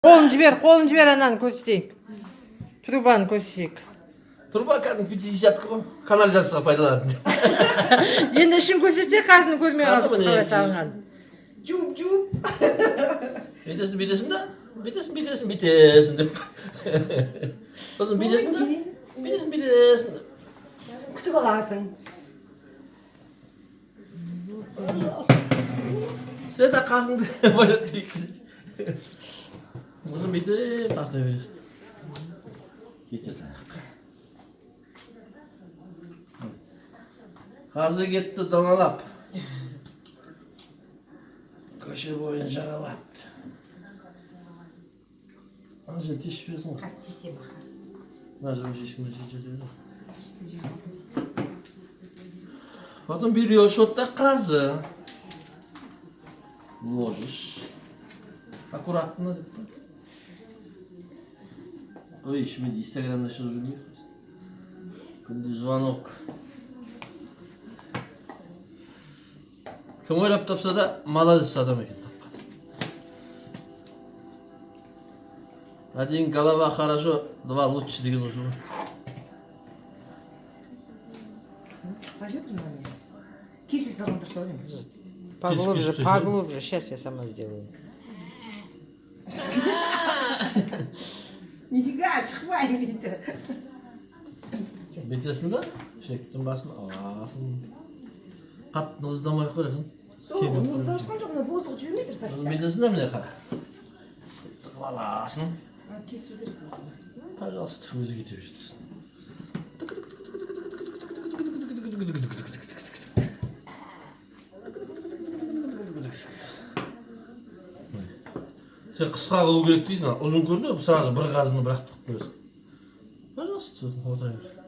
Қолын жібер ананы көрсетейік. Трубаны көрсетейік. Труба кәдімгі пятидесятка ғой, канализацияға пайдаланады. Енді ішін көрсетсе, қасını көрмей қалдық қалай салынған. Жұп. Бүйтесің да, бүйтесің деп. Сосын бүйтесің да, бүйтесің. Күтіп аласың. Света қасыңды байлап берейік. Сосын бүйтіп тарта бересің. Кетеді аяқ. Қазір кетті доналап. Көше бойын жағалапты. Ана жер тешіп бересің ғой. Қас тесе бақа. Мына жерге ешкімді жетеді. Потом берешь вот так казы. Ложишь. Аккуратно. Ой, еще мне инстаграм начал вернуть. Звонок. Кім ойлап тапса да, молодец адам екен тапқан. Один голова хорошо, два лучше деген уже. Пожалуйста, Манис. Киси салон дошло. Поглубже. Сейчас я сама сделаю. Нифига, шықпайды. Бүйтесің да, шектің басын аласың. Қатты ыздамай қойасың. Сол, ұсташқан жоқ, мына воздух жүрмейді. Бүйтесің да, міне қара. Тығып аласың. Кесу керек. Пожалуйста, өзі кете бересің. Сен қысқа қылу керек дейсің, ұзын көрінеді, сразу бір қазыны бірақ тұқып бересің. Пожалуйста, отыра бересің.